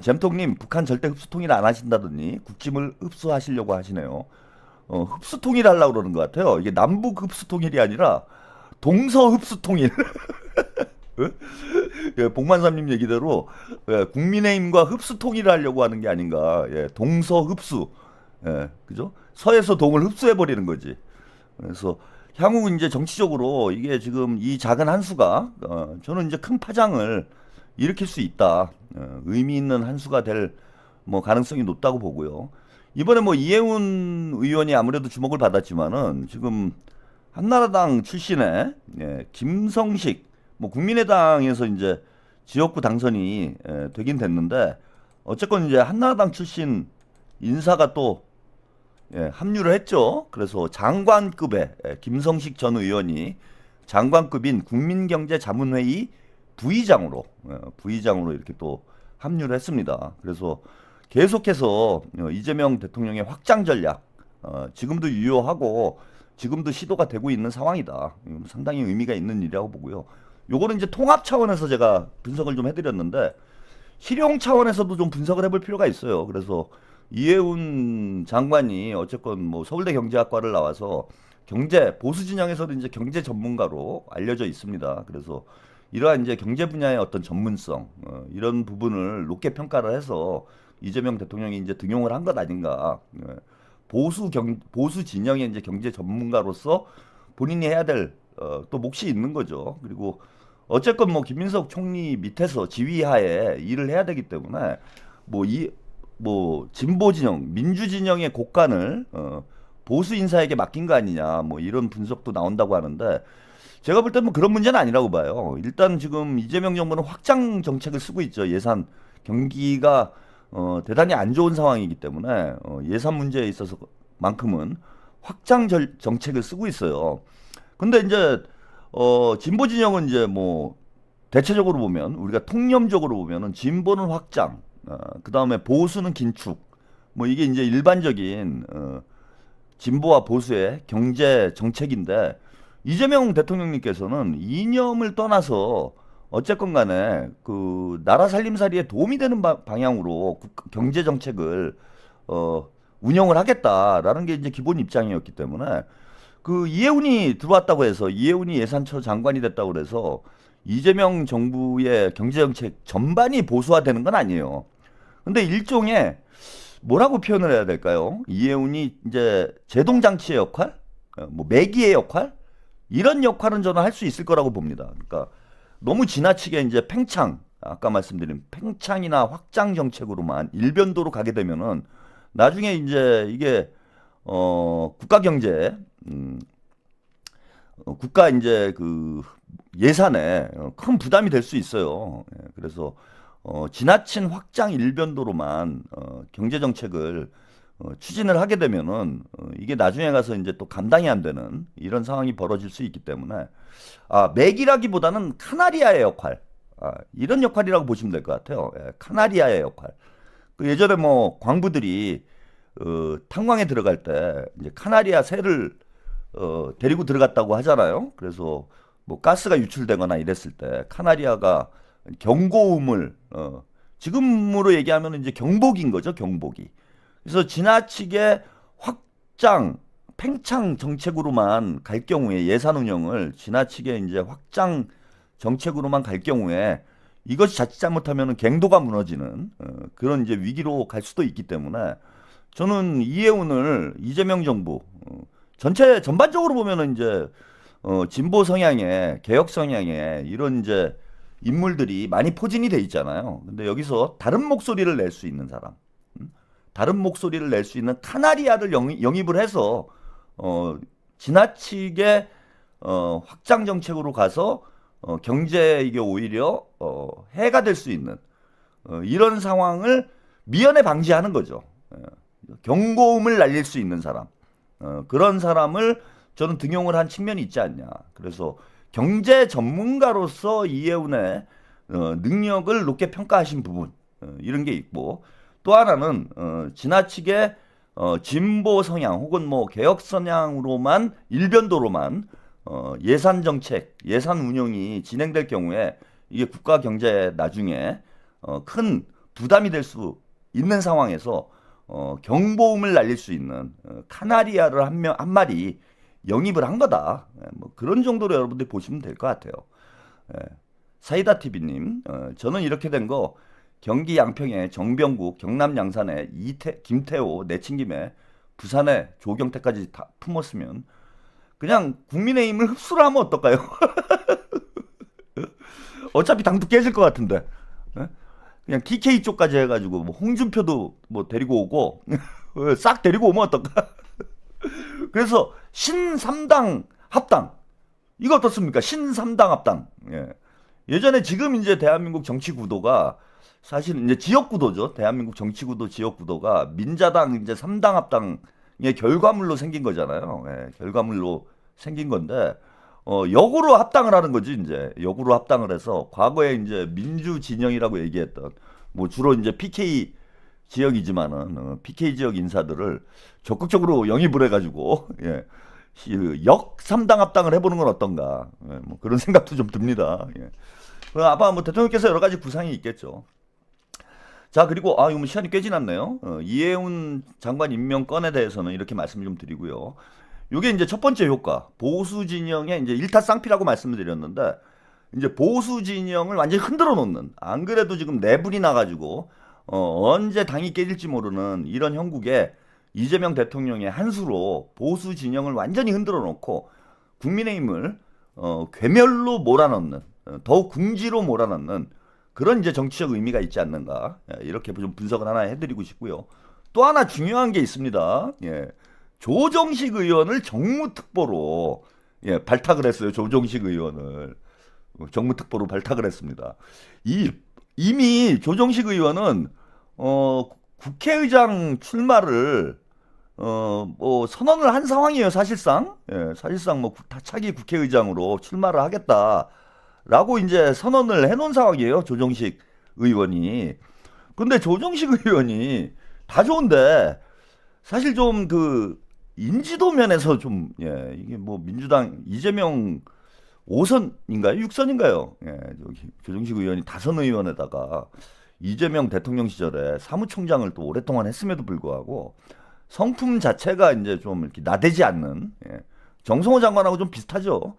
잼통님 북한 절대 흡수 통일 안 하신다더니 국짐을 흡수하시려고 하시네요. 흡수 통일 하려고 그러는 것 같아요. 이게 남북 흡수 통일이 아니라 동서 흡수 통일. 예, 복만삼님 얘기대로 국민의힘과 흡수 통일을 하려고 하는 게 아닌가. 예, 동서 흡수. 예, 그죠? 서에서 동을 흡수해 버리는 거지. 그래서 향후 이제 정치적으로 이게 지금 이 작은 한 수가 저는 이제 큰 파장을 일으킬 수 있다. 의미 있는 한 수가 될 뭐 가능성이 높다고 보고요. 이번에 뭐 이해운 의원이 아무래도 주목을 받았지만은 지금 한나라당 출신의 김성식 뭐 국민의당에서 이제 지역구 당선이 되긴 됐는데 어쨌건 이제 한나라당 출신 인사가 또 합류를 했죠. 그래서 장관급의 김성식 전 의원이 장관급인 국민경제자문회의 부의장으로 이렇게 또 합류를 했습니다. 그래서 계속해서 이재명 대통령의 확장 전략 지금도 유효하고 지금도 시도가 되고 있는 상황이다. 상당히 의미가 있는 일이라고 보고요. 요거는 이제 통합 차원에서 제가 분석을 좀 해드렸는데 실용 차원에서도 좀 분석을 해볼 필요가 있어요. 그래서 이해운 장관이 어쨌건 뭐 서울대 경제학과를 나와서 보수 진영에서도 이제 경제 전문가로 알려져 있습니다. 그래서 이러한 이제 경제 분야의 어떤 전문성 이런 부분을 높게 평가를 해서 이재명 대통령이 이제 등용을 한 것 아닌가. 보수 진영의 이제 경제 전문가로서 본인이 해야 될 또 몫이 있는 거죠. 그리고 어쨌건 뭐 김민석 총리 밑에서 지휘하에 일을 해야 되기 때문에 뭐 진보 진영, 민주 진영의 곡간을 보수 인사에게 맡긴 거 아니냐. 뭐 이런 분석도 나온다고 하는데 제가 볼 때는 뭐 그런 문제는 아니라고 봐요. 일단 지금 이재명 정부는 확장 정책을 쓰고 있죠. 예산 경기가 대단히 안 좋은 상황이기 때문에 예산 문제에 있어서만큼은 확장 정책을 쓰고 있어요. 근데 이제 진보 진영은 이제 뭐 대체적으로 보면 우리가 통념적으로 보면은 진보는 확장, 그 다음에 보수는 긴축, 뭐 이게 이제 일반적인 진보와 보수의 경제 정책인데 이재명 대통령님께서는 이념을 떠나서 어쨌건 간에 그 나라 살림살이에 도움이 되는 방향으로 경제 정책을 운영을 하겠다라는 게 이제 기본 입장이었기 때문에 그 이해운이 들어왔다고 해서 이해운이 예산처 장관이 됐다고 그래서 이재명 정부의 경제 정책 전반이 보수화되는 건 아니에요. 근데 일종의 뭐라고 표현을 해야 될까요? 이해운이 이제 제동장치의 역할, 뭐 매기의 역할 이런 역할은 저는 할 수 있을 거라고 봅니다. 그러니까 너무 지나치게 이제 팽창, 아까 말씀드린 팽창이나 확장 정책으로만 일변도로 가게 되면은 나중에 이제 이게 국가 경제, 국가 이제 그 예산에 큰 부담이 될 수 있어요. 그래서 지나친 확장 일변도로만 경제 정책을 추진을 하게 되면은 이게 나중에 가서 이제 또 감당이 안 되는 이런 상황이 벌어질 수 있기 때문에 맥이라기보다는 카나리아의 역할, 이런 역할이라고 보시면 될 것 같아요. 카나리아의 역할. 그 예전에 뭐 광부들이 탄광에 들어갈 때 이제 카나리아 새를 데리고 들어갔다고 하잖아요. 그래서 뭐 가스가 유출되거나 이랬을 때 카나리아가 경고음을 지금으로 얘기하면 이제 경보기인 거죠, 경보기. 그래서 지나치게 확장, 팽창 정책으로만 갈 경우에 예산 운영을 지나치게 이제 확장 정책으로만 갈 경우에 이것이 자칫 잘못하면 갱도가 무너지는 그런 이제 위기로 갈 수도 있기 때문에 저는 이해운을 이재명 정부 전체 전반적으로 보면은 이제 진보 성향의 개혁 성향의 이런 이제 인물들이 많이 포진이 돼 있잖아요. 근데 여기서 다른 목소리를 낼 수 있는 사람, 다른 목소리를 낼 수 있는 카나리아를 영입을 해서 지나치게 확장 정책으로 가서 경제에 이게 오히려 해가 될 수 있는 이런 상황을 미연에 방지하는 거죠. 경고음을 날릴 수 있는 사람, 그런 사람을 저는 등용을 한 측면이 있지 않냐. 그래서 경제 전문가로서 이해운의 능력을 높게 평가하신 부분, 이런 게 있고, 또 하나는 지나치게 진보 성향 혹은 뭐 개혁 성향으로만 일변도로만 예산 정책, 예산 운영이 진행될 경우에 이게 국가 경제에 나중에 큰 부담이 될 수 있는 상황에서 경보음을 날릴 수 있는 카나리아를 한 마리 영입을 한 거다. 뭐 그런 정도로 여러분들 보시면 될 것 같아요. 사이다 TV님, 저는 이렇게 된 거 경기 양평에 정병국, 경남 양산에 김태호 내친 김에 부산에 조경태까지 다 품었으면 그냥 국민의힘을 흡수를 하면 어떨까요? 어차피 당도 깨질 것 같은데. 그냥 TK 쪽까지 해가지고 뭐 홍준표도 뭐 데리고 오고 싹 데리고 오면 어떨까? 그래서 신삼당 합당 이거 어떻습니까? 신삼당 합당. 예전에 지금 이제 대한민국 정치 구도가 사실 이제 지역 구도죠. 대한민국 정치 구도 지역 구도가 민자당 이제 3당 합당의 결과물로 생긴 거잖아요. 결과물로 생긴 건데 역으로 합당을 하는 거지. 이제 역으로 합당을 해서 과거에 이제 민주 진영이라고 얘기했던 뭐 주로 이제 PK 지역이지만은 PK 지역 인사들을 적극적으로 영입을 해가지고 역 3당 합당을 해보는 건 어떤가. 뭐 그런 생각도 좀 듭니다. 아마 뭐 대통령께서 여러 가지 구상이 있겠죠. 자, 그리고 이거 뭐 시간이 꽤 지났네요. 이해운 장관 임명 건에 대해서는 이렇게 말씀을 좀 드리고요. 이게 이제 첫 번째 효과, 보수 진영의 이제 일타쌍피라고 말씀을 드렸는데, 이제 보수 진영을 완전히 흔들어 놓는, 안 그래도 지금 내분이 나가지고 언제 당이 깨질지 모르는 이런 형국에 이재명 대통령의 한 수로 보수 진영을 완전히 흔들어 놓고 국민의힘을 괴멸로 몰아넣는, 더욱 궁지로 몰아넣는 그런 이제 정치적 의미가 있지 않는가, 이렇게 좀 분석을 하나 해드리고 싶고요. 또 하나 중요한 게 있습니다. 조정식 의원을 정무특보로 발탁을 했어요. 조정식 의원을 정무특보로 발탁을 했습니다. 이미 조정식 의원은 국회의장 출마를 뭐 선언을 한 상황이에요. 사실상 사실상 뭐 차기 국회의장으로 출마를 하겠다. 라고 이제 선언을 해놓은 상황이에요. 조정식 의원이. 근데 조정식 의원이 다 좋은데 사실 좀 그 인지도 면에서 좀 이게 뭐 민주당 이재명 5선인가요? 6선인가요? 저기 조정식 의원이 다선 의원에다가 이재명 대통령 시절에 사무총장을 또 오랫동안 했음에도 불구하고 성품 자체가 이제 좀 이렇게 나대지 않는 정성호 장관하고 좀 비슷하죠.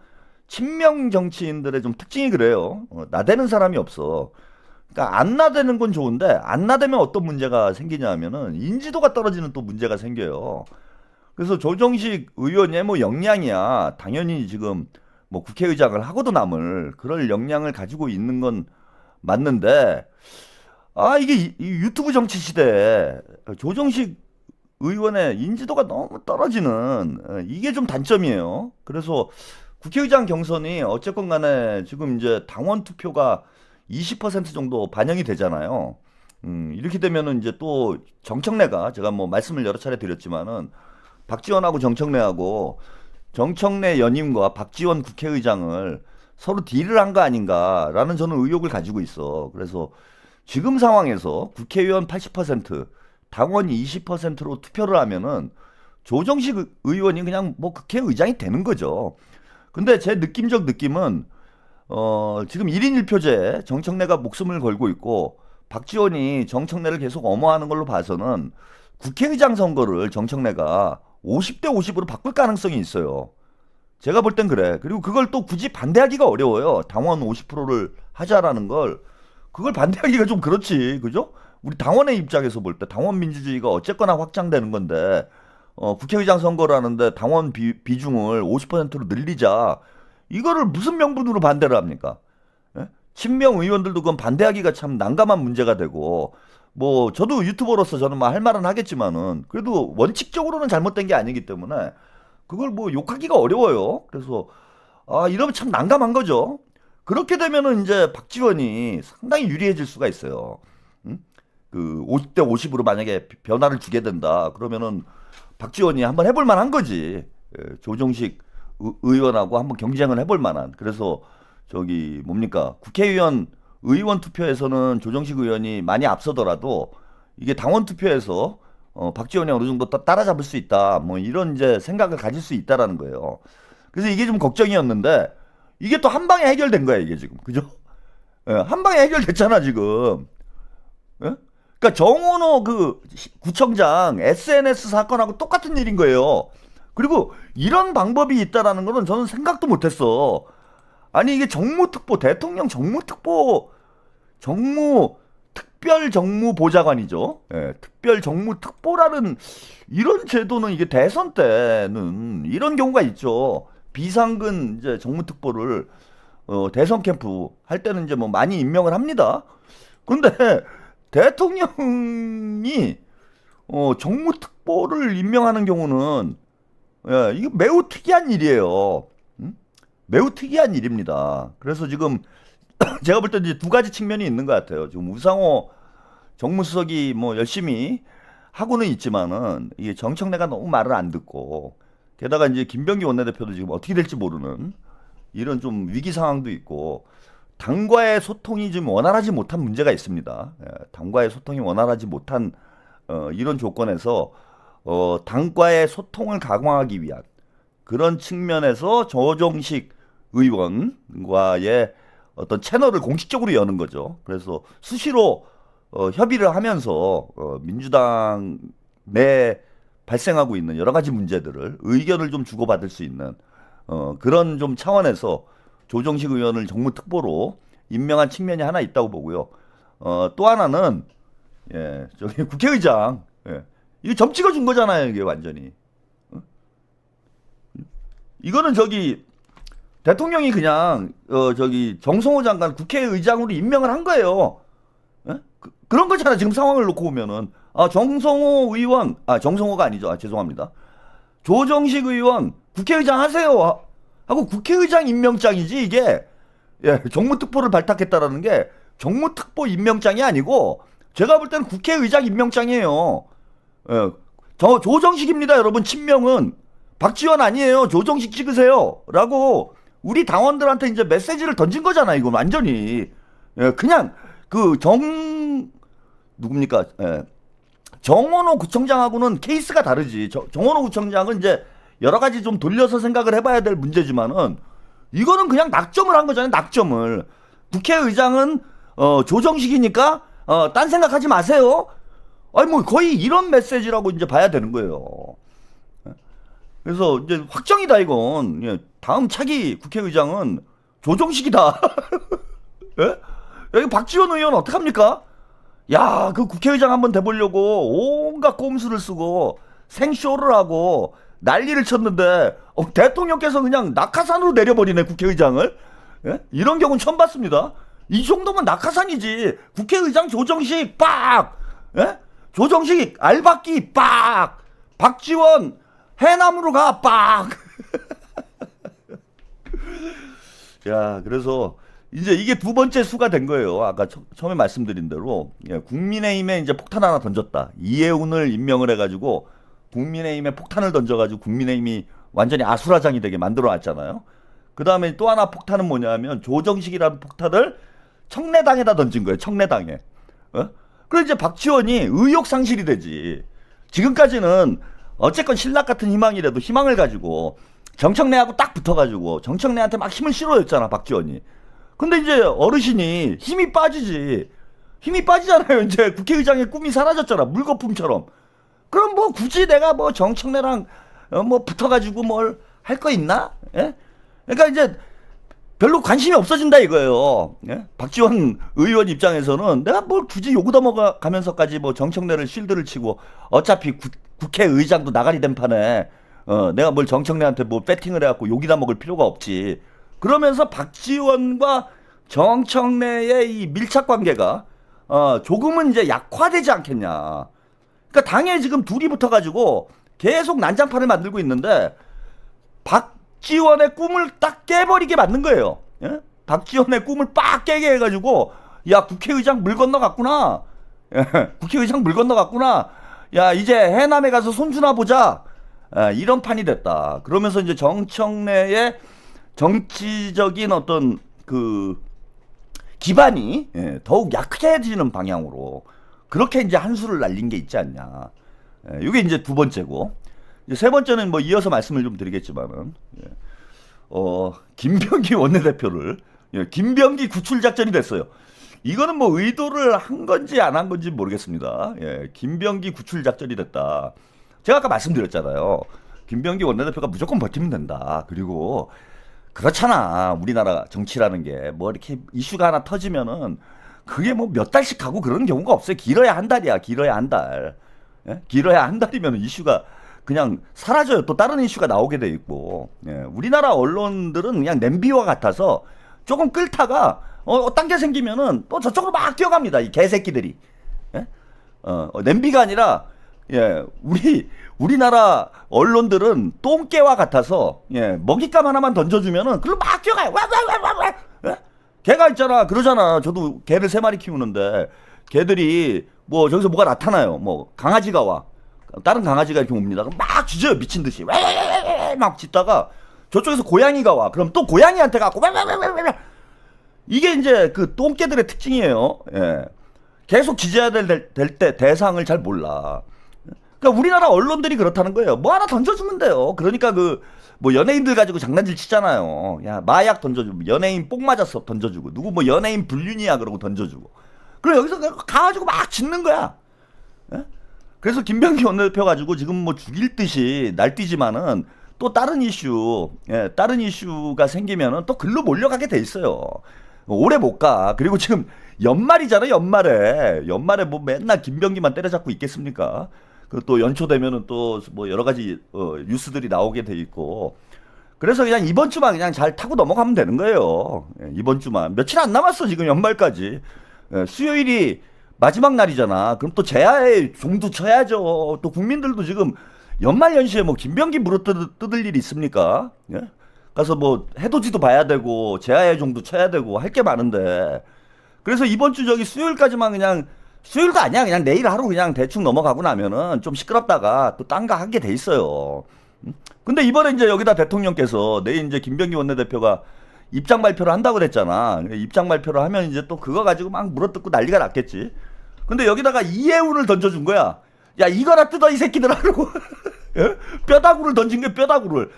친명 정치인들의 좀 특징이 그래요. 나대는 사람이 없어. 그러니까 안 나대는 건 좋은데 안 나대면 어떤 문제가 생기냐 하면은 인지도가 떨어지는 또 문제가 생겨요. 그래서 조정식 의원의 뭐 역량이야 당연히 지금 뭐 국회의장을 하고도 남을 그럴 역량을 가지고 있는 건 맞는데 이게 이 유튜브 정치 시대에 조정식 의원의 인지도가 너무 떨어지는 이게 좀 단점이에요. 그래서 국회의장 경선이 어쨌건 간에 지금 이제 당원 투표가 20% 정도 반영이 되잖아요. 이렇게 되면은 이제 또 정청래가 제가 뭐 말씀을 여러 차례 드렸지만은 박지원하고 정청래 연임과 박지원 국회의장을 서로 딜을 한 거 아닌가라는 저는 의혹을 가지고 있어. 그래서 지금 상황에서 국회의원 80%, 당원 20%로 투표를 하면은 조정식 의원이 그냥 뭐 국회의장이 되는 거죠. 근데 제 느낌적 느낌은 지금 1인 1표제 정청래가 목숨을 걸고 있고 박지원이 정청래를 계속 엄호하는 걸로 봐서는 국회의장 선거를 정청래가 50대 50으로 바꿀 가능성이 있어요. 제가 볼 땐 그래. 그리고 그걸 또 굳이 반대하기가 어려워요. 당원 50%를 하자라는 걸. 그걸 반대하기가 좀 그렇지. 그죠? 우리 당원의 입장에서 볼 때 당원 민주주의가 어쨌거나 확장되는 건데 국회의장 선거를 하는데 당원 비중을 50%로 늘리자. 이거를 무슨 명분으로 반대를 합니까? 예? 친명 의원들도 그건 반대하기가 참 난감한 문제가 되고 뭐 저도 유튜버로서 저는 뭐 할 말은 하겠지만은 그래도 원칙적으로는 잘못된 게 아니기 때문에 그걸 뭐 욕하기가 어려워요. 그래서 이러면 참 난감한 거죠. 그렇게 되면은 이제 박지원이 상당히 유리해질 수가 있어요. 그 50대 50으로 만약에 변화를 주게 된다. 그러면은 박지원이 한번 해볼 만한 거지. 조정식 의원하고 한번 경쟁을 해볼 만한. 그래서 저기 뭡니까 국회의원 의원 투표에서는 조정식 의원이 많이 앞서더라도 이게 당원 투표에서 박지원이 어느 정도 따라잡을 수 있다. 뭐 이런 이제 생각을 가질 수 있다라는 거예요. 그래서 이게 좀 걱정이었는데 이게 또 한 방에 해결된 거야 이게 지금 그죠? 한 방에 해결됐잖아 지금. 그러니까 정원호 그 구청장 SNS 사건하고 똑같은 일인 거예요. 그리고 이런 방법이 있다라는 거는 저는 생각도 못했어. 아니 이게 정무특보 대통령 특별 정무보좌관이죠. 특별 정무특보라는 이런 제도는 이게 대선 때는 이런 경우가 있죠. 비상근 이제 정무특보를 대선 캠프 할 때는 이제 뭐 많이 임명을 합니다. 근데 대통령이 정무특보를 임명하는 경우는 이거 매우 특이한 일이에요. 매우 특이한 일입니다. 그래서 지금 제가 볼 때 이제 두 가지 측면이 있는 것 같아요. 지금 우상호 정무수석이 뭐 열심히 하고는 있지만은 이게 정청래가 너무 말을 안 듣고 게다가 이제 김병기 원내대표도 지금 어떻게 될지 모르는 이런 좀 위기 상황도 있고 당과의 소통이 지금 원활하지 못한 문제가 있습니다. 당과의 소통이 원활하지 못한 이런 조건에서 당과의 소통을 강화하기 위한 그런 측면에서 조정식 의원과의 어떤 채널을 공식적으로 여는 거죠. 그래서 수시로 협의를 하면서 민주당 내 발생하고 있는 여러 가지 문제들을 의견을 좀 주고받을 수 있는 그런 좀 차원에서 조정식 의원을 정무특보로 임명한 측면이 하나 있다고 보고요. 또 하나는 저기 국회의장 이게 점 찍어준 거잖아요. 이게 완전히 이거는 저기 대통령이 그냥 저기 정성호 장관 국회의장으로 임명을 한 거예요. 그런 거잖아. 지금 상황을 놓고 보면은 정성호 의원 정성호가 아니죠. 죄송합니다. 조정식 의원 국회의장 하세요 하고 국회의장 임명장이지 이게 정무특보를 발탁했다라는 게 정무특보 임명장이 아니고 제가 볼 때는 국회의장 임명장이에요. 조정식입니다 여러분. 친명은 박지원 아니에요. 조정식 찍으세요 라고 우리 당원들한테 이제 메시지를 던진 거잖아, 이거 완전히. 예, 그냥 그 누굽니까? 예. 정원호 구청장하고는 케이스가 다르지. 정원호 구청장은 이제 여러 가지 좀 돌려서 생각을 해봐야 될 문제지만은 이거는 그냥 낙점을 한 거잖아요. 낙점을. 국회의장은 조정식이니까 딴 생각하지 마세요. 아니 뭐 거의 이런 메시지라고 이제 봐야 되는 거예요. 그래서 이제 확정이다 이건. 예, 다음 차기 국회의장은 조정식이다. 예? 여기 박지원 의원 어떡합니까? 야, 그 국회의장 한번 돼보려고 온갖 꼼수를 쓰고 생쇼를 하고 난리를 쳤는데 대통령께서 그냥 낙하산으로 내려버리네 국회의장을. 예? 이런 경우는 처음 봤습니다. 이 정도면 낙하산이지. 국회의장 조정식 빡. 예? 조정식 알박기 빡. 박지원 해남으로 가 빡. 야, 그래서 이제 이게 두 번째 수가 된 거예요. 아까 처음에 말씀드린 대로 국민의힘에 이제 폭탄 하나 던졌다. 이해운을 임명을 해가지고 국민의힘에 폭탄을 던져가지고 국민의힘이 완전히 아수라장이 되게 만들어놨잖아요. 그 다음에 또 하나 폭탄은 뭐냐면 조정식이라는 폭탄을 청래당에다 던진 거예요. 청래당에. 그래서 이제 박지원이 의욕 상실이 되지. 지금까지는 어쨌건 신락 같은 희망이라도 희망을 가지고 정청래하고 딱 붙어가지고 정청래한테 막 힘을 실어줬잖아 박지원이. 근데 이제 어르신이 힘이 빠지지. 힘이 빠지잖아요. 이제 국회의장의 꿈이 사라졌잖아. 물거품처럼. 그럼 뭐 굳이 내가 뭐 정청래랑 뭐 붙어가지고 뭘 할 거 있나? 예? 그러니까 이제 별로 관심이 없어진다 이거예요. 예? 박지원 의원 입장에서는 내가 뭘 굳이 요구 넘어가면서까지 뭐 정청래를 실드를 치고 어차피 국회의장도 나가리 된 판에 내가 뭘 정청래한테 뭐 배팅을 해갖고 욕이나 먹을 필요가 없지. 그러면서 박지원과 정청래의 이 밀착 관계가 조금은 이제 약화되지 않겠냐. 그러니까 당에 지금 둘이 붙어가지고 계속 난장판을 만들고 있는데 박지원의 꿈을 딱 깨버리게 만든 거예요. 예? 박지원의 꿈을 빡 깨게 해가지고 야 국회의장 물 건너갔구나. 예, 국회의장 물 건너갔구나. 야 이제 해남에 가서 손주나 보자. 이런 판이 됐다. 그러면서 이제 정청래의 정치적인 어떤 그 기반이 더욱 약해지는 방향으로 그렇게 이제 한 수를 날린 게 있지 않냐. 이게 이제 두 번째고, 이제 세 번째는 뭐 이어서 말씀을 좀 드리겠지만은 김병기 원내대표를 김병기 구출 작전이 됐어요. 이거는 뭐 의도를 한 건지 안 한 건지 모르겠습니다. 김병기 구출 작전이 됐다. 제가 아까 말씀드렸잖아요. 김병기 원내대표가 무조건 버티면 된다. 그리고 그렇잖아. 우리나라 정치라는 게 뭐 이렇게 이슈가 하나 터지면은 그게 뭐 몇 달씩 가고 그런 경우가 없어요. 길어야 한 달이야. 길어야 한 달. 길어야 한 달이면 이슈가 그냥 사라져요. 또 다른 이슈가 나오게 돼 있고. 우리나라 언론들은 그냥 냄비와 같아서 조금 끓다가 딴 게 생기면은 또 저쪽으로 막 뛰어갑니다. 이 개새끼들이. 냄비가 아니라 우리나라 언론들은 똥개와 같아서 먹잇감 하나만 던져주면은 그걸로 막 뛰어가요. 와. 개가 있잖아. 그러잖아. 저도 개를 3마리 키우는데 개들이 뭐 저기서 뭐가 나타나요. 뭐 강아지가 와. 다른 강아지가 이렇게 옵니다. 그럼 막 짖어요. 미친 듯이. 막 짖다가 저쪽에서 고양이가 와. 그럼 또 고양이한테 가고 이게 이제 그 똥개들의 특징이에요. 계속 짖어야 될 때 대상을 잘 몰라. 그러니까 우리나라 언론들이 그렇다는 거예요. 뭐 하나 던져주면 돼요. 그러니까 뭐 연예인들 가지고 장난질 치잖아요. 야 마약 던져주고 연예인 뽕 맞았어 던져주고 누구 뭐 연예인 불륜이야 그러고 던져주고. 그럼 여기서 가가지고 막 짖는 거야. 그래서 김병기 원내대표 가지고 지금 뭐 죽일 듯이 날뛰지만은 또 다른 이슈가 생기면은 또 글로 몰려가게 돼 있어요. 오래 못 가. 그리고 지금 연말이잖아. 연말에 뭐 맨날 김병기만 때려잡고 있겠습니까? 또 연초되면은 또 뭐 여러 가지 뉴스들이 나오게 돼 있고. 그래서 그냥 이번 주만 그냥 잘 타고 넘어가면 되는 거예요. 이번 주만 며칠 안 남았어 지금 연말까지. 수요일이 마지막 날이잖아. 그럼 또 제야의 종도 쳐야죠. 또 국민들도 지금 연말 연시에 뭐 김병기 물어뜯을 일이 있습니까? 가서 뭐 해돋이도 봐야 되고 제야의 종도 쳐야 되고 할 게 많은데. 그래서 이번 주 저기 수요일까지만 그냥 수요일도 아니야. 그냥 내일 하루 그냥 대충 넘어가고 나면은 좀 시끄럽다가 또 딴 거 하게 돼 있어요. 근데 이번에 이제 여기다 대통령께서 내일 이제 김병기 원내대표가 입장 발표를 한다고 그랬잖아. 입장 발표를 하면 이제 또 그거 가지고 막 물어뜯고 난리가 났겠지. 근데 여기다가 이해운을 던져준 거야. 야, 이거나 뜯어 이 새끼들 하라고. 뼈다구를 던진 거야, 뼈다구를.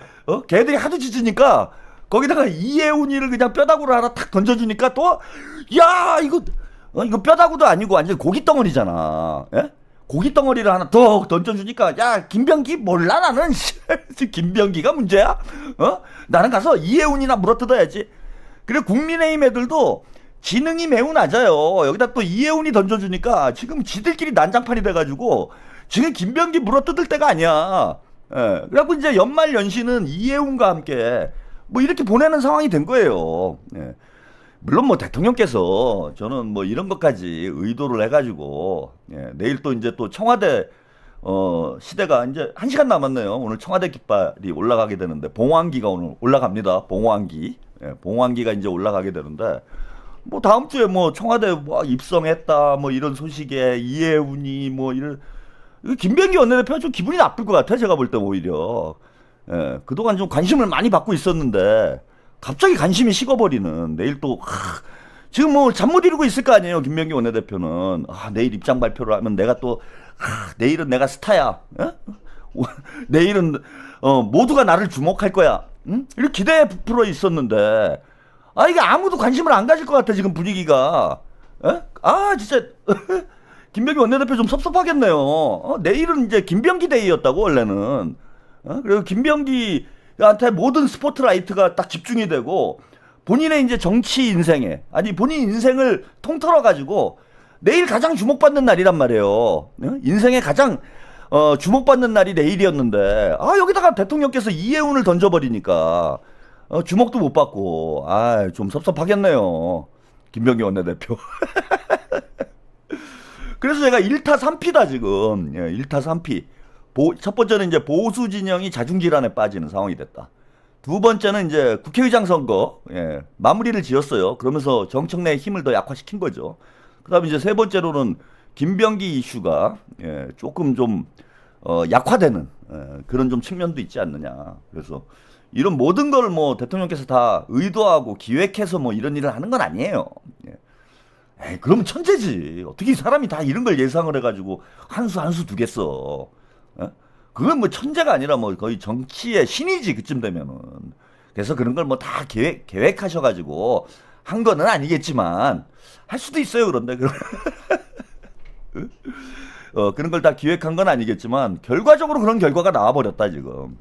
걔들이 하도 짖으니까 거기다가 이해운이를 그냥 뼈다구를 하나 탁 던져주니까 또 야, 이거 뼈다구도 아니고 완전 고기 덩어리잖아. 예? 고기 덩어리를 하나 더 던져주니까 야, 김병기 몰라 나는. 김병기가 문제야? 나는 가서 이해운이나 물어뜯어야지. 그리고 국민의힘 애들도 지능이 매우 낮아요. 여기다 또 이해운이 던져주니까 지금 지들끼리 난장판이 돼가지고 지금 김병기 물어뜯을 때가 아니야. 예. 그래갖고 이제 연말 연시는 이해운과 함께 뭐 이렇게 보내는 상황이 된 거예요. 예. 물론 뭐 대통령께서 저는 뭐 이런 것까지 의도를 해가지고 내일 또 이제 또 청와대 시대가 이제 1시간 남았네요. 오늘 청와대 깃발이 올라가게 되는데 봉황기가 오늘 올라갑니다. 봉황기. 봉황기가 이제 올라가게 되는데 뭐 다음 주에 뭐 청와대 뭐 입성했다 뭐 이런 소식에 이해운이 뭐 이런 김병기 원내대표가 좀 기분이 나쁠 것 같아. 제가 볼 때 오히려 그동안 좀 관심을 많이 받고 있었는데 갑자기 관심이 식어버리는 내일 또 지금 뭐 잠 못 이루고 있을 거 아니에요. 김병기 원내대표는 내일 입장 발표를 하면 내가 또 내일은 내가 스타야. 내일은 모두가 나를 주목할 거야. 응? 이렇게 기대에 부풀어 있었는데 이게 아무도 관심을 안 가질 것 같아 지금 분위기가. 진짜 김병기 원내대표 좀 섭섭하겠네요. 내일은 이제 김병기 데이였다고 원래는. 그리고 김병기한테 모든 스포트라이트가 딱 집중이 되고 본인의 이제 정치 인생에 본인 인생을 통틀어 가지고 내일 가장 주목받는 날이란 말이에요. 인생에 가장 주목받는 날이 내일이었는데 여기다가 대통령께서 이해운을 던져버리니까 주목도 못 받고 좀 섭섭하겠네요. 김병기 원내대표. 그래서 제가 1타 3피다 지금. 1타 3피. 첫 번째는 이제 보수 진영이 자중질환에 빠지는 상황이 됐다. 두 번째는 이제 국회의장 선거 마무리를 지었어요. 그러면서 정청래의 힘을 더 약화시킨 거죠. 그다음에 이제 세 번째로는 김병기 이슈가 조금 좀 약화되는 그런 좀 측면도 있지 않느냐. 그래서 이런 모든 걸 뭐 대통령께서 다 의도하고 기획해서 뭐 이런 일을 하는 건 아니에요. 그러면 천재지. 어떻게 이 사람이 다 이런 걸 예상을 해가지고 한 수 두겠어. 그건 뭐 천재가 아니라 뭐 거의 정치의 신이지 그쯤 되면은. 그래서 그런 걸 뭐 다 계획하셔가지고 한 거는 아니겠지만 할 수도 있어요. 그런데 그런 걸 다 기획한 건 아니겠지만 결과적으로 그런 결과가 나와버렸다 지금.